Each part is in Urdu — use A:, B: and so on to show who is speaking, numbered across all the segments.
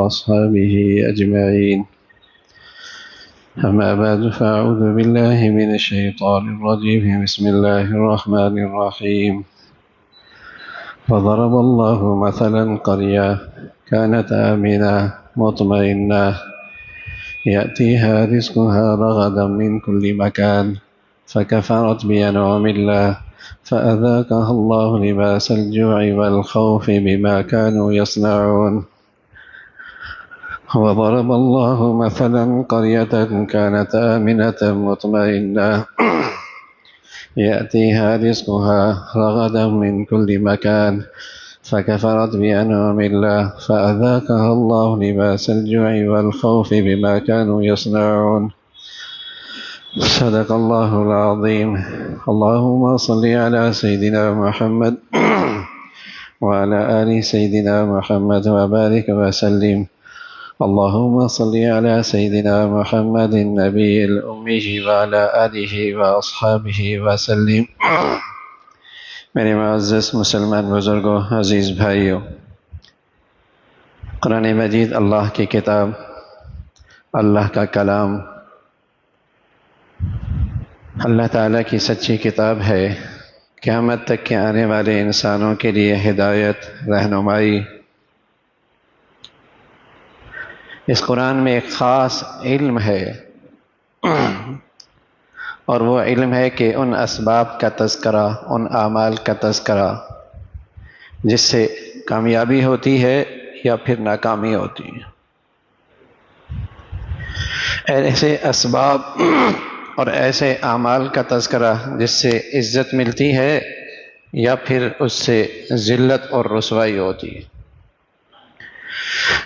A: وأصحابه أجمعين. أما بعد فأعوذ بالله من الشيطان الرجيم. بسم الله الرحمن الرحيم. وضرب الله مثلا قرية كانت آمنة مطمئنة يأتيها رزقها رغدا من كل مكان فكفرت بأنعم الله فأذاقها الله لباس الجوع والخوف بما كانوا يصنعون. وضرب الله مثلا قرية كانت آمنة مطمئنة يأتيها رزقها رغدا من كل مكان فكفرت بأنعم الله فأذاقها الله لباس الجوع والخوف بما كانوا يصنعون. صدق الله العظيم. اللهم صل على سيدنا محمد وعلى آل سيدنا محمد وبارك وسلم. اللهم صل على سيدنا محمد النبي الأمي وعلى آله وأصحابه وسلم. میرے معزز مسلمان بزرگوں، عزیز بھائیوں، قرآن مجید اللہ کی کتاب، اللہ کا کلام، اللہ تعالیٰ کی سچی کتاب ہے۔ قیامت تک کے آنے والے انسانوں کے لیے ہدایت، رہنمائی۔ اس قرآن میں ایک خاص علم ہے، اور وہ علم ہے کہ ان اسباب کا تذکرہ، ان اعمال کا تذکرہ جس سے کامیابی ہوتی ہے یا پھر ناکامی ہوتی ہے۔ ایسے اسباب اور ایسے اعمال کا تذکرہ جس سے عزت ملتی ہے یا پھر اس سے ذلت اور رسوائی ہوتی ہے۔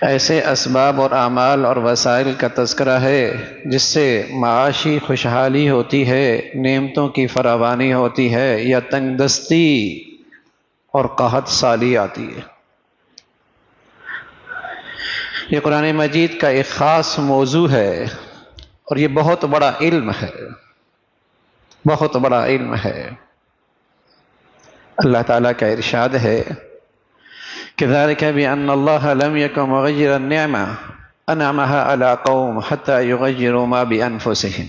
A: ایسے اسباب اور اعمال اور وسائل کا تذکرہ ہے جس سے معاشی خوشحالی ہوتی ہے، نعمتوں کی فراوانی ہوتی ہے، یا تنگ دستی اور قحط سالی آتی ہے۔ یہ قرآن مجید کا ایک خاص موضوع ہے، اور یہ بہت بڑا علم ہے، بہت بڑا علم ہے۔ اللہ تعالیٰ کا ارشاد ہے كذلك بأن الله لم يكن مغيرا نعمة أنعمها على قوم حتى يغيروا ما بأنفسهم،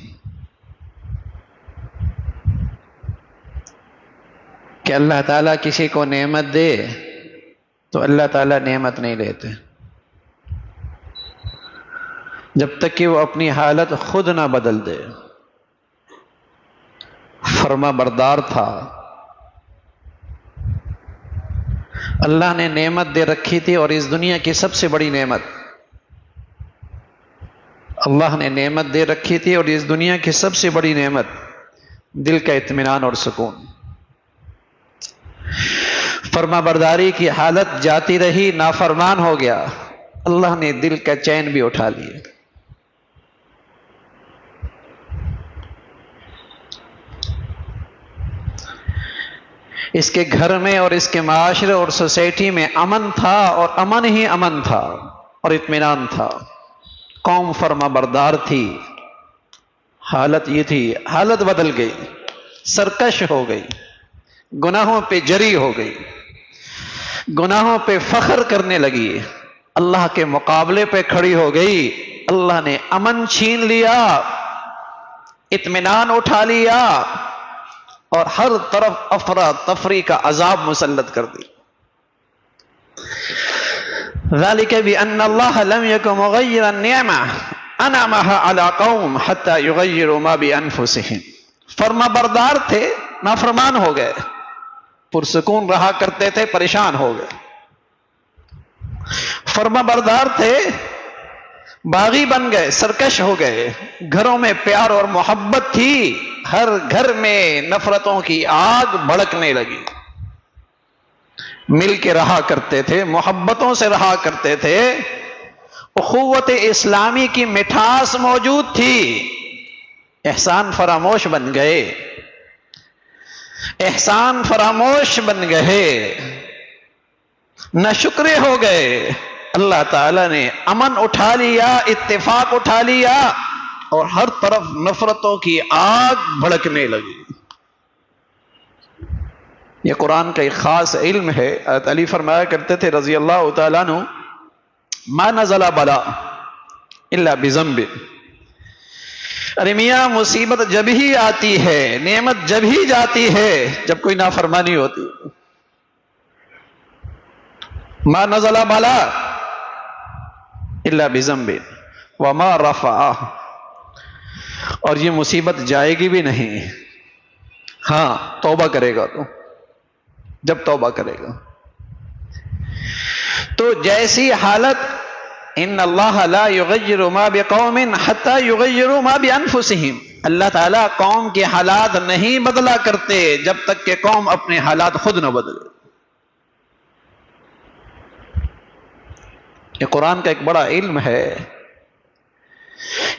A: کہ اللہ تعالیٰ کسی کو نعمت دے تو اللہ تعالیٰ نعمت نہیں لیتے جب تک کہ وہ اپنی حالت خود نہ بدل دے۔ فرما بردار تھا، اللہ نے نعمت دے رکھی تھی، اور اس دنیا کی سب سے بڑی نعمت اللہ نے نعمت دے رکھی تھی، اور اس دنیا کی سب سے بڑی نعمت دل کا اطمینان اور سکون۔ فرما برداری کی حالت جاتی رہی، نافرمان ہو گیا، اللہ نے دل کا چین بھی اٹھا لیا۔ اس کے گھر میں اور اس کے معاشرے اور سوسائٹی میں امن تھا، اور امن ہی امن تھا اور اطمینان تھا۔ قوم فرما بردار تھی، حالت یہ تھی، حالت بدل گئی، سرکش ہو گئی، گناہوں پہ جری ہو گئی، گناہوں پہ فخر کرنے لگی، اللہ کے مقابلے پہ کھڑی ہو گئی۔ اللہ نے امن چھین لیا، اطمینان اٹھا لیا، اور ہر طرف افراتفری کا عذاب مسلط کر دی۔ ذالک بأن اللہ لم یکن مغیرا نعمہ انعمها على قوم حتى یغیروا ما بانفسهم۔ فرما بردار تھے، نافرمان ہو گئے، پرسکون رہا کرتے تھے، پریشان ہو گئے۔ فرما بردار تھے، باغی بن گئے، سرکش ہو گئے۔ گھروں میں پیار اور محبت تھی، ہر گھر میں نفرتوں کی آگ بھڑکنے لگی۔ مل کے رہا کرتے تھے، محبتوں سے رہا کرتے تھے، اخوت اسلامی کی مٹھاس موجود تھی۔ احسان فراموش بن گئے، احسان فراموش بن گئے، ناشکرے ہو گئے۔ اللہ تعالیٰ نے امن اٹھا لیا، اتفاق اٹھا لیا، اور ہر طرف نفرتوں کی آگ بھڑکنے لگی۔ یہ قرآن کا ایک خاص علم ہے۔ حضرت علی فرمایا کرتے تھے رضی اللہ تعالیٰ عنہ ما نزل بلا الا بذنب. ارے میاں مصیبت جب ہی آتی ہے، نعمت جب ہی جاتی ہے جب کوئی نافرمانی ہوتی. ما نزل بلا الا بذنب وما رفع. اور یہ مصیبت جائے گی بھی نہیں، ہاں توبہ کرے گا تو، جب توبہ کرے گا. تو جیسی حالت، ان اللہ لا یغیر ما بقوم حتی یغیروا ما بانفسہم، اللہ تعالیٰ قوم کے حالات نہیں بدلا کرتے جب تک کہ قوم اپنے حالات خود نہ بدلے. یہ قرآن کا ایک بڑا علم ہے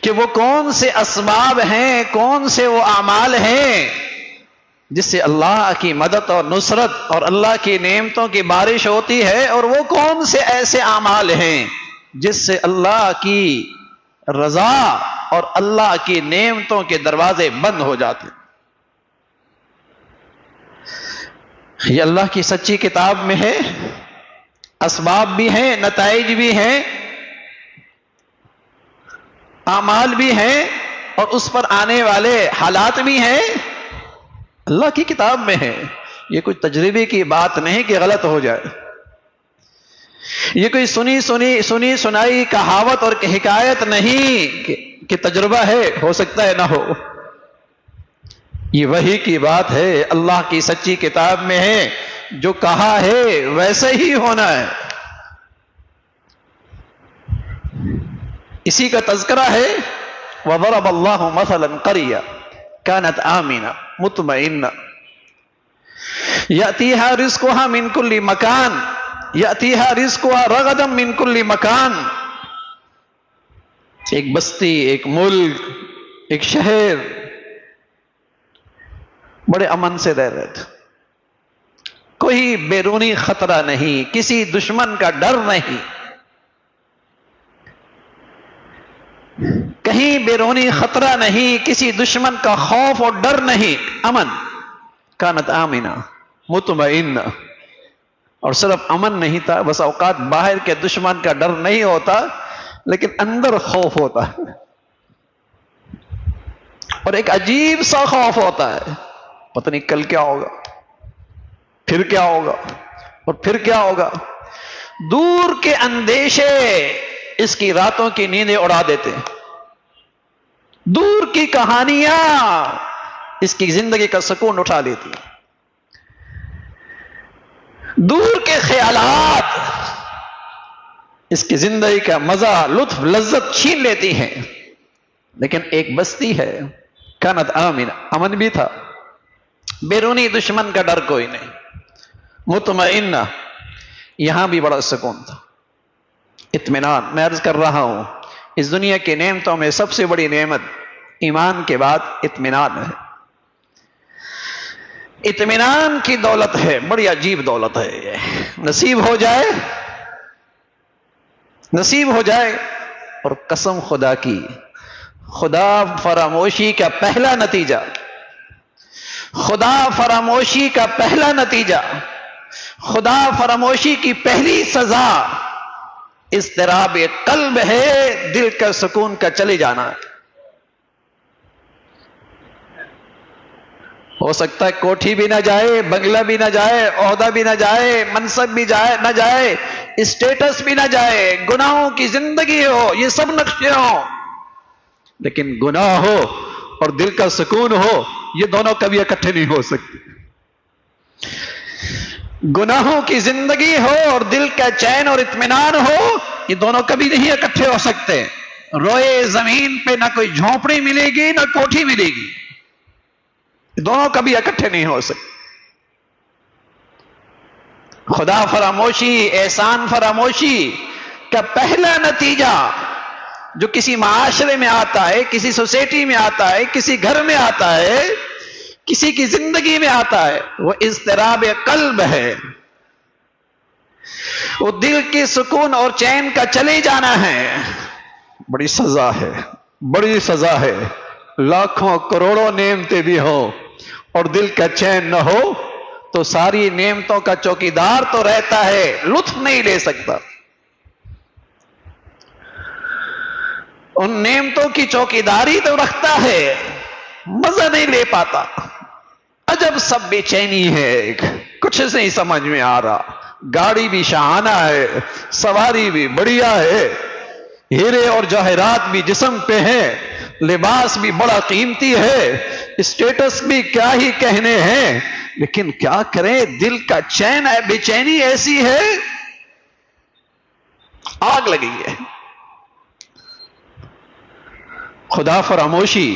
A: کہ وہ کون سے اسباب ہیں، کون سے وہ اعمال ہیں جس سے اللہ کی مدد اور نصرت اور اللہ کی نعمتوں کی بارش ہوتی ہے، اور وہ کون سے ایسے اعمال ہیں جس سے اللہ کی رضا اور اللہ کی نعمتوں کے دروازے بند ہو جاتے. یہ اللہ کی سچی کتاب میں ہے، اسباب بھی ہیں، نتائج بھی ہیں، اعمال بھی ہیں، اور اس پر آنے والے حالات بھی ہیں، اللہ کی کتاب میں ہے. یہ کوئی تجربے کی بات نہیں کہ غلط ہو جائے، یہ کوئی سنی سنائی کہاوت اور حکایت نہیں کہ تجربہ ہے، ہو سکتا ہے نہ ہو. یہ وحی کی بات ہے، اللہ کی سچی کتاب میں ہے، جو کہا ہے ویسے ہی ہونا ہے. اسی کا تذکرہ ہے، وَضَرَبَ اللَّهُ مَثَلًا قَرْيَةً كَانَتْ آمِنَةً مُطْمَئِنَّةً يَأْتِيهَا رِزْقُهَا مِنْ كُلِّ مَكَانٍ يَأْتِيهَا رِزْقُهَا رَغَدًا مِنْ كُلِّ مَكَانٍ. ایک بستی، ایک ملک، ایک شہر بڑے امن سے رہ رہے تھے، کوئی بیرونی خطرہ نہیں، کسی دشمن کا ڈر نہیں، کہیں بیرونی خطرہ نہیں، کسی دشمن کا خوف اور ڈر نہیں، امن. کانت آمنہ مطمئنہ. اور صرف امن نہیں تھا، بس اوقات باہر کے دشمن کا ڈر نہیں ہوتا لیکن اندر خوف ہوتا ہے، اور ایک عجیب سا خوف ہوتا ہے، پتہ نہیں کل کیا ہوگا، پھر کیا ہوگا، اور پھر کیا ہوگا. دور کے اندیشے اس کی راتوں کی نیندیں اڑا دیتے ہیں، دور کی کہانیاں اس کی زندگی کا سکون اٹھا لیتی ہیں، دور کے خیالات اس کی زندگی کا مزہ، لطف، لذت چھین لیتی ہیں. لیکن ایک بستی ہے، کانت آمنہ، امن بھی تھا، بیرونی دشمن کا ڈر کوئی نہیں، مطمئنہ، یہاں بھی بڑا سکون تھا، اطمینان. میں عرض کر رہا ہوں، اس دنیا کی نعمتوں میں سب سے بڑی نعمت ایمان کے بعد اطمینان ہے. اطمینان کی دولت ہے، بڑی عجیب دولت ہے. یہ نصیب ہو جائے. اور قسم خدا کی، خدا فراموشی کا پہلا نتیجہ، خدا فراموشی کا پہلا نتیجہ، خدا فراموشی کی پہلی سزا اضطراب قلب ہے، دل کا سکون کا چلے جانا. ہو سکتا ہے کوٹھی بھی نہ جائے، بنگلہ بھی نہ جائے، عہدہ بھی نہ جائے، منصب بھی نہ جائے، اسٹیٹس بھی نہ جائے، گناہوں کی زندگی ہو، یہ سب نقشے ہوں، لیکن گناہ ہو اور دل کا سکون ہو، یہ دونوں کبھی اکٹھے نہیں ہو سکتے. گناہوں کی زندگی ہو اور دل کا چین اور اطمینان ہو، یہ دونوں کبھی نہیں اکٹھے ہو سکتے. روئے زمین پہ نہ کوئی جھونپڑی ملے گی نہ کوٹھی ملے گی، دونوں کبھی اکٹھے نہیں ہو سکتے. خدا فراموشی، احسان فراموشی کا پہلا نتیجہ جو کسی معاشرے میں آتا ہے، کسی سوسائٹی میں آتا ہے، کسی گھر میں آتا ہے، کسی کی زندگی میں آتا ہے، وہ اضطراب قلب ہے، وہ دل کی سکون اور چین کا چلے جانا ہے. بڑی سزا ہے، بڑی سزا ہے. لاکھوں کروڑوں نعمتیں بھی ہوں اور دل کا چین نہ ہو تو ساری نعمتوں کا چوکیدار تو رہتا ہے، لطف نہیں لے سکتا. ان نعمتوں کی چوکیداری تو رکھتا ہے، مزہ نہیں لے پاتا. عجب سب بے چینی ہے، کچھ نہیں سمجھ میں آ رہا. گاڑی بھی شاہانہ ہے، سواری بھی بڑھیا ہے، ہیرے اور جواہرات بھی جسم پہ ہے، لباس بھی بڑا قیمتی ہے، اسٹیٹس بھی کیا ہی کہنے ہیں، لیکن کیا کریں، دل کا چین ہے، بے چینی ایسی ہے، آگ لگی ہے. خدا فراموشی،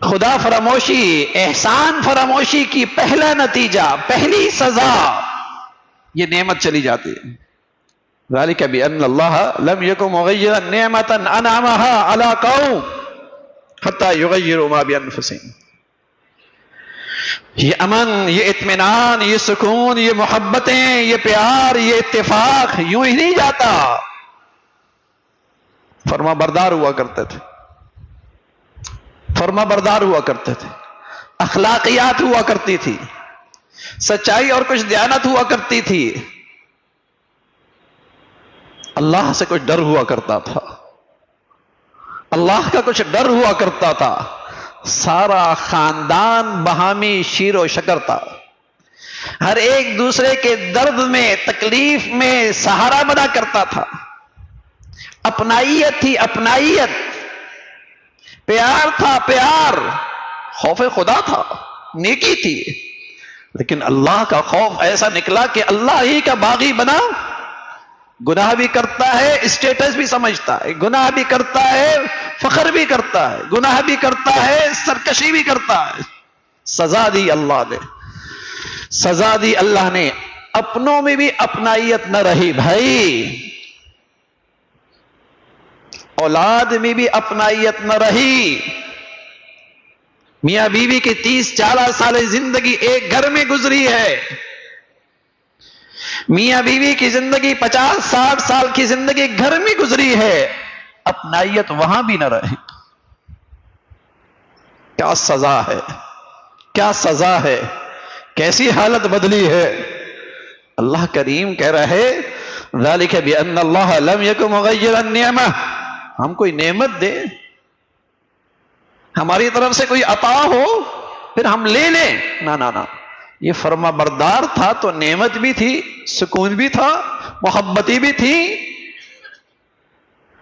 A: خدا فراموشی، احسان فراموشی کی پہلا نتیجہ، پہلی سزا، یہ نعمت چلی جاتی ہے. ذالک بأن اللہ لم یکن مغیرا نعمتا انعمها علی قوم حتی یغیروا ما بانفسہم. یہ امن، یہ اطمینان، یہ سکون، یہ محبتیں، یہ پیار، یہ اتفاق یوں ہی نہیں جاتا. فرما بردار ہوا کرتے تھے، فرما بردار ہوا کرتے تھے، اخلاقیات ہوا کرتی تھی، سچائی اور کچھ دیانت ہوا کرتی تھی، اللہ سے کچھ ڈر ہوا کرتا تھا، اللہ کا کچھ ڈر ہوا کرتا تھا. سارا خاندان باہمی شیر و شکر تھا، ہر ایک دوسرے کے درد میں، تکلیف میں سہارا بنا کرتا تھا. اپنائیت تھی، اپنائیت، پیار تھا، پیار، خوف خدا تھا، نیکی تھی. لیکن اللہ کا خوف ایسا نکلا کہ اللہ ہی کا باغی بنا. گناہ بھی کرتا ہے، اسٹیٹس بھی سمجھتا ہے، گناہ بھی کرتا ہے، فخر بھی کرتا ہے، گناہ بھی کرتا ہے، سرکشی بھی کرتا ہے. سزا دی اللہ نے، سزا دی اللہ نے. اپنوں میں بھی اپنائیت نہ رہی بھائی، اولاد میں بھی اپنائیت نہ رہی. میاں بیوی کی 30-40 سال زندگی ایک گھر میں گزری ہے، میاں بیوی کی زندگی 50-60 سال کی زندگی گھر میں گزری ہے، اپنائیت وہاں بھی نہ رہی. کیا سزا ہے، کیا سزا ہے، کیسی حالت بدلی ہے. اللہ کریم کہہ رہے ذالک بأن اللہ لم یکن مغیرا نعمہ. ہم کوئی نعمت دے، ہماری طرف سے کوئی عطا ہو، پھر ہم لے لیں، نہ نہ نہ. یہ فرما بردار تھا تو نعمت بھی تھی، سکون بھی تھا، محبتی بھی تھی،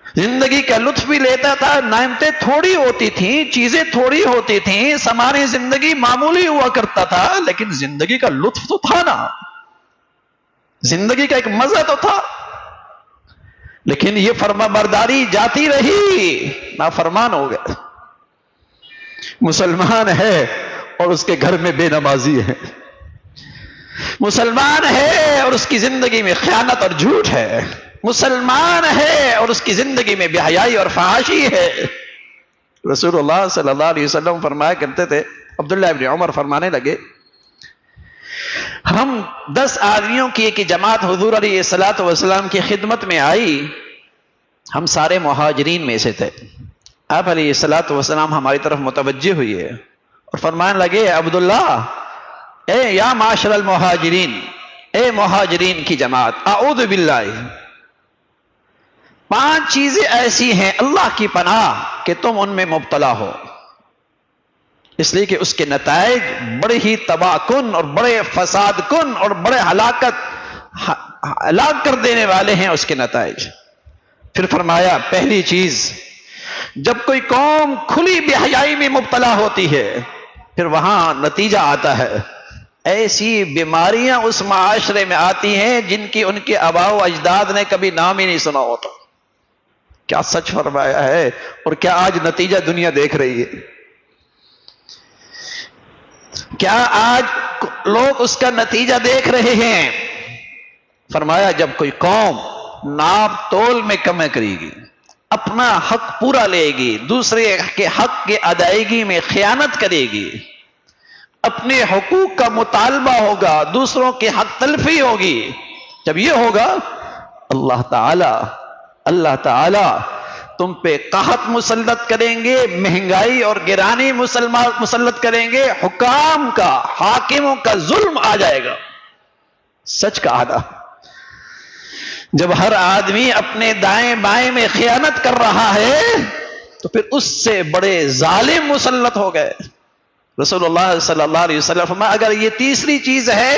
A: زندگی کا لطف بھی لیتا تھا. نعمتیں تھوڑی ہوتی تھیں، چیزیں تھوڑی ہوتی تھیں، سامان زندگی معمولی ہوا کرتا تھا، لیکن زندگی کا لطف تو تھا نا، زندگی کا ایک مزہ تو تھا. لیکن یہ فرما برداری جاتی رہی، نافرمان ہو گئے. مسلمان ہے اور اس کے گھر میں بے نمازی ہے، مسلمان ہے اور اس کی زندگی میں خیانت اور جھوٹ ہے، مسلمان ہے اور اس کی زندگی میں بے حیائی اور فحاشی ہے. رسول اللہ صلی اللہ علیہ وسلم فرمایا کرتے تھے، عبداللہ ابن عمر فرمانے لگے، ہم 10 آدمیوں کی ایک جماعت حضور علیہ الصلوۃ والسلام کی خدمت میں آئی. ہم سارے مہاجرین میں سے تھے. آپ علیہ الصلوۃ والسلام ہماری طرف متوجہ ہوئی ہے اور فرمانے لگے، عبداللہ، اے یا معاشر المہاجرین، اے مہاجرین کی جماعت، اعوذ باللہ، 5 چیزیں ایسی ہیں اللہ کی پناہ کہ تم ان میں مبتلا ہو، اس لیے کہ اس کے نتائج بڑے ہی تباہ کن اور بڑے فساد کن اور بڑے ہلاک کر دینے والے ہیں اس کے نتائج. پھر فرمایا، پہلی چیز، جب کوئی قوم کھلی بے حیائی میں مبتلا ہوتی ہے، پھر وہاں نتیجہ آتا ہے، ایسی بیماریاں اس معاشرے میں آتی ہیں جن کی ان کے آباء و اجداد نے کبھی نام ہی نہیں سنا ہوتا. کیا سچ فرمایا ہے، اور کیا آج نتیجہ دنیا دیکھ رہی ہے. کیا آج لوگ اس کا نتیجہ دیکھ رہے ہیں. فرمایا، جب کوئی قوم ناپ تول میں کمی کرے گی، اپنا حق پورا لے گی، دوسرے کے حق کی ادائیگی میں خیانت کرے گی، اپنے حقوق کا مطالبہ ہوگا، دوسروں کے حق تلفی ہوگی، جب یہ ہوگا، اللہ تعالی تم پہ قحط مسلط کریں گے، مہنگائی اور گرانی مسلط کریں گے، حکام کا، حاکموں کا ظلم آ جائے گا. سچ کہا تھا. جب ہر آدمی اپنے دائیں بائیں میں خیانت کر رہا ہے تو پھر اس سے بڑے ظالم مسلط ہو گئے. رسول اللہ صلی اللہ علیہ وسلم فرمایا اگر یہ تیسری چیز ہے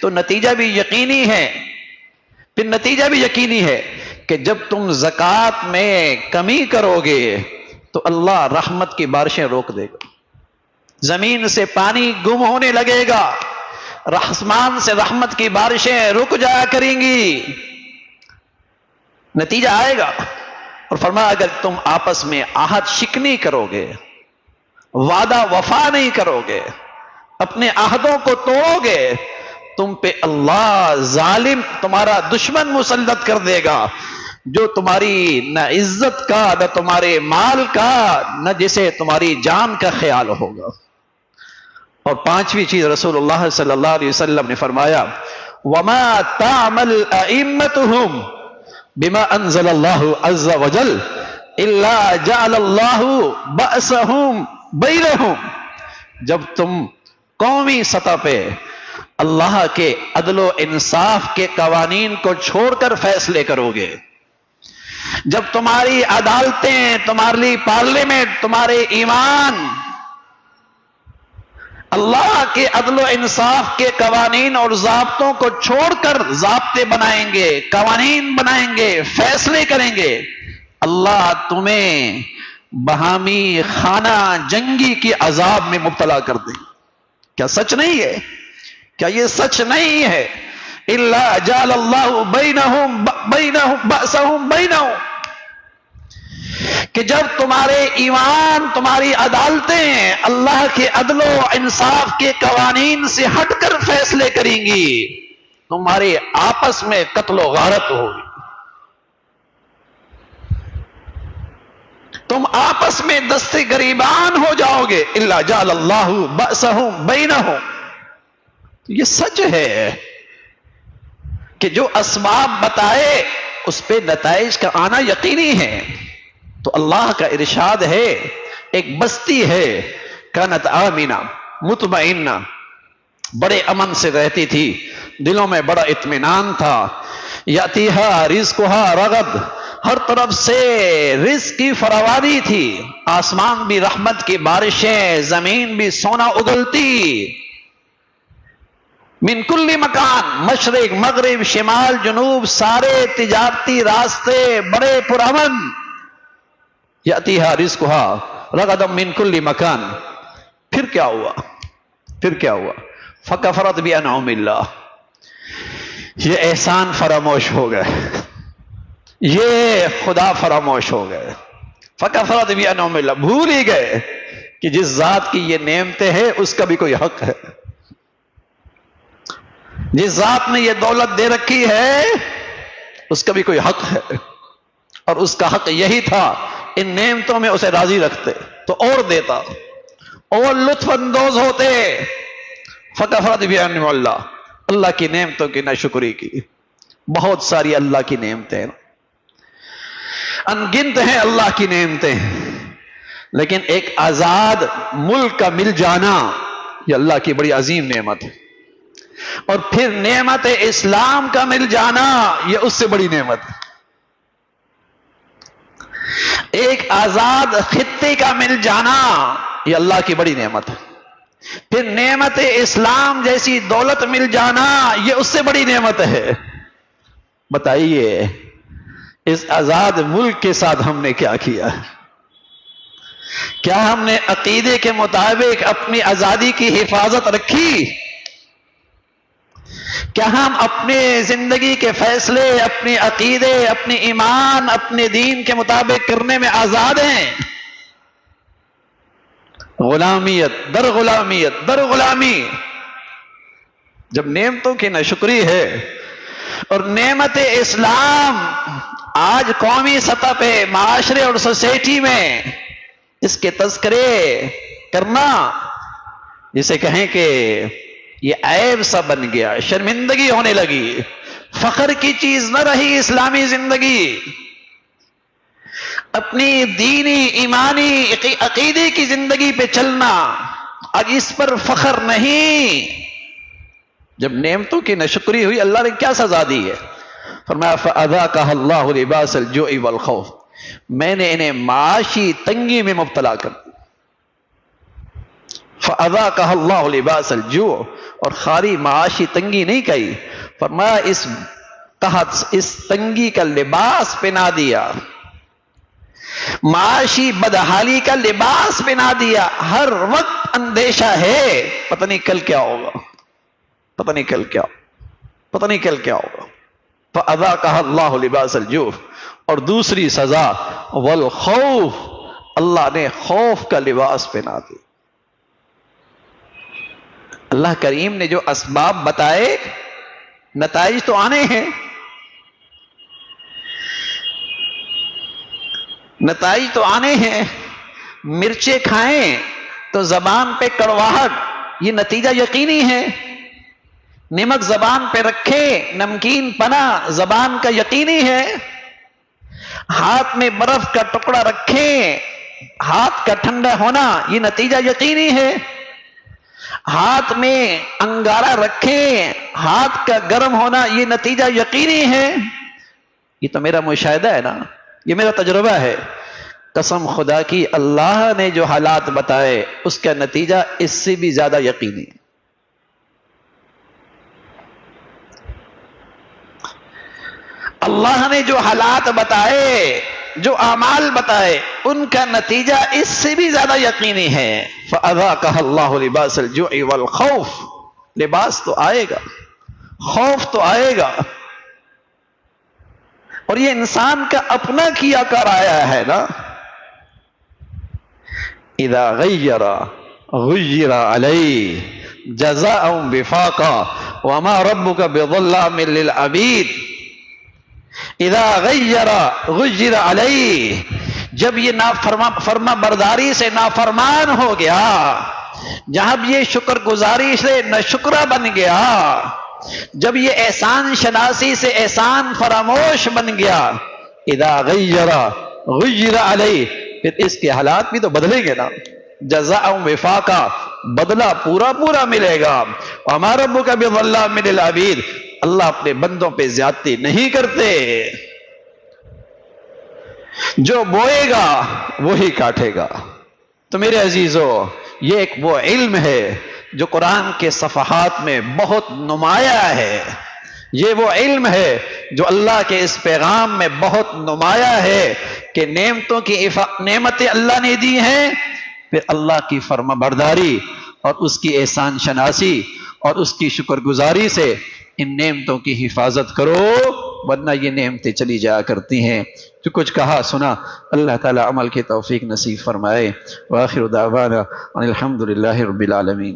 A: تو نتیجہ بھی یقینی ہے. پھر نتیجہ بھی یقینی ہے کہ جب تم زکوٰۃ میں کمی کرو گے تو اللہ رحمت کی بارشیں روک دے گا، زمین سے پانی گم ہونے لگے گا، آسمان سے رحمت کی بارشیں رک جایا کریں گی، نتیجہ آئے گا. اور فرمایا اگر تم آپس میں عہد شکنی کرو گے، وعدہ وفا نہیں کرو گے، اپنے عہدوں کو توڑو گے، تم پہ اللہ ظالم تمہارا دشمن مسلط کر دے گا جو تمہاری نہ عزت کا نہ تمہارے مال کا نہ جسے تمہاری جان کا خیال ہوگا. اور پانچویں چیز رسول اللہ صلی اللہ علیہ وسلم نے فرمایا وَمَا تَعْمَلْ أَئِمَّتُهُمْ بِمَا أَنزَلَ اللَّهُ عَزَّ وَجَلَّ إِلَّا جَعَلَ اللَّهُ بَأْسَهُمْ بَيْنَهُمْ. جب تم قومی سطح پہ اللہ کے عدل و انصاف کے قوانین کو چھوڑ کر فیصلے کرو گے، جب تمہاری عدالتیں، تمہاری پارلیمنٹ، تمہارے ایمان اللہ کے عدل و انصاف کے قوانین اور ضابطوں کو چھوڑ کر ضابطے بنائیں گے، قوانین بنائیں گے، فیصلے کریں گے، اللہ تمہیں باہمی خانہ جنگی کی عذاب میں مبتلا کر دیں. کیا سچ نہیں ہے؟ کیا یہ سچ نہیں ہے؟ الا جعل اللہ بینہم بأسہم بینہم، کہ جب تمہارے ایمان، تمہاری عدالتیں اللہ کے عدل و انصاف کے قوانین سے ہٹ کر فیصلے کریں گی، تمہارے آپس میں قتل و غارت ہوگی، تم آپس میں دستے گریبان ہو جاؤ گے. الا جعل اللہ بأسہم بینہم. یہ سچ ہے کہ جو اسباب بتائے اس پہ نتائج کا آنا یقینی ہے. تو اللہ کا ارشاد ہے ایک بستی ہے کانت آمینہ مطمئنہ، بڑے امن سے رہتی تھی، دلوں میں بڑا اطمینان تھا. یاتیہا رزقہا رغد، ہر طرف سے رزق کی فراوانی تھی، آسمان بھی رحمت کی بارشیں، زمین بھی سونا اگلتی، من کل مکان، مشرق مغرب شمال جنوب سارے تجارتی راستے بڑے پرامن. یاتیہا رزقہا رغدا من کل مکان. پھر کیا ہوا؟ پھر کیا ہوا؟ فکفرت بانعم اللہ، یہ احسان فراموش ہو گئے، یہ خدا فراموش ہو گئے. فکفرت بانعم اللہ، بھول ہی گئے کہ جس ذات کی یہ نعمتیں ہیں اس کا بھی کوئی حق ہے، جس ذات نے یہ دولت دے رکھی ہے اس کا بھی کوئی حق ہے، اور اس کا حق یہی تھا ان نعمتوں میں اسے راضی رکھتے تو اور دیتا اور لطف اندوز ہوتے. فکفرت بانعم اللہ، اللہ کی نعمتوں کی ناشکری کی. بہت ساری اللہ کی نعمتیں، انگنت ہیں اللہ کی نعمتیں، لیکن ایک آزاد ملک کا مل جانا یہ اللہ کی بڑی عظیم نعمت ہے. اور پھر نعمت اسلام کا مل جانا یہ اس سے بڑی نعمت ہے. ایک آزاد خطے کا مل جانا یہ اللہ کی بڑی نعمت ہے. پھر نعمت اسلام جیسی دولت مل جانا یہ اس سے بڑی نعمت ہے. بتائیے اس آزاد ملک کے ساتھ ہم نے کیا کیا؟ کیا ہم نے عقیدے کے مطابق اپنی آزادی کی حفاظت رکھی؟ کیا ہم اپنے زندگی کے فیصلے، اپنے عقیدے، اپنے ایمان، اپنے دین کے مطابق کرنے میں آزاد ہیں؟ غلامیت در غلامیت در غلامی. جب نعمتوں کی ناشکری ہے اور نعمت اسلام آج قومی سطح پہ معاشرے اور سوسائٹی میں اس کے تذکرے کرنا جسے کہیں کہ یہ عیب سا بن گیا، شرمندگی ہونے لگی، فخر کی چیز نہ رہی اسلامی زندگی. اپنی دینی ایمانی عقیدے کی زندگی پہ چلنا آج اس پر فخر نہیں. جب نعمتوں کی ناشکری ہوئی اللہ نے کیا سزا دی ہے؟ فرمایا فَأَذَاقَهَا اللَّهُ لِبَاسَ الْجُوعِ وَالْخَوْفِ، میں نے انہیں معاشی تنگی میں مبتلا کر دیا۔ فَأَذَاقَهَا اللَّهُ لِبَاسَ الْجُوعِ، اور خالی معاشی تنگی نہیں کہی، فرمایا اس تنگی کا لباس پہنا دیا، معاشی بدحالی کا لباس پہنا دیا۔ ہر وقت اندیشہ ہے، پتہ نہیں کل کیا ہوگا، پتہ نہیں کل کیا ہوگا، پتہ نہیں کل کیا ہوگا۔ فَأَذَاقَهَا اللَّهُ لِبَاسَ الْجُوعِ، اور دوسری سزا والخوف، اللہ نے خوف کا لباس پہنا دیا۔ اللہ کریم نے جو اسباب بتائے، نتائج تو آنے ہیں، نتائج تو آنے ہیں۔ مرچیں کھائیں تو زبان پہ کڑواہٹ، یہ نتیجہ یقینی ہے۔ نمک زبان پہ رکھیں، نمکین پنا زبان کا یقینی ہے۔ ہاتھ میں برف کا ٹکڑا رکھیں، ہاتھ کا ٹھنڈا ہونا یہ نتیجہ یقینی ہے۔ ہاتھ میں انگارہ رکھیں، ہاتھ کا گرم ہونا یہ نتیجہ یقینی ہے۔ یہ تو میرا مشاہدہ ہے نا، یہ میرا تجربہ ہے۔ قسم خدا کی اللہ نے جو حالات بتائے اس کا نتیجہ اس سے بھی زیادہ یقینی ہے۔ اللہ نے جو حالات بتائے، جو اعمال بتائے، ان کا نتیجہ اس سے بھی زیادہ یقینی ہے۔ فَأَذَاقَهَا اللَّهُ لِبَاسَ الْجُوعِ وَالْخَوْفِ، لباس تو آئے گا، خوف تو آئے گا، اور یہ انسان کا اپنا کیا کر آیا ہے نا۔ اذا غیر غیر علیہ جزاء وفاقا وما ربک بظلام للعبید۔ اذا غیر غیر علیہ، جب یہ فرما برداری سے نافرمان ہو گیا، جب یہ شکر گزاری سے ناشکرہ بن گیا، جب یہ احسان شناسی سے احسان فراموش بن گیا، اذا غیر غیر علیہ، پھر اس کے حالات بھی تو بدلیں گے نا۔ جزاء وفاقا، بدلہ پورا پورا ملے گا۔ وما ربک بظلام للعبید، اللہ اپنے بندوں پہ زیادتی نہیں کرتے، جو بوئے گا وہی کاٹے گا۔ تو میرے عزیزو، یہ ایک وہ علم ہے جو قرآن کے صفحات میں بہت نمایاں ہے، یہ وہ علم ہے جو اللہ کے اس پیغام میں بہت نمایاں ہے کہ نعمتیں اللہ نے دی ہیں، پھر اللہ کی فرما برداری اور اس کی احسان شناسی اور اس کی شکر گزاری سے ان نعمتوں کی حفاظت کرو، ورنہ یہ نعمتیں چلی جایا کرتی ہیں۔ جو کچھ کہا سنا، اللہ تعالی عمل کی توفیق نصیب فرمائے۔ وآخر دعوانا ان الحمد للہ رب العالمین۔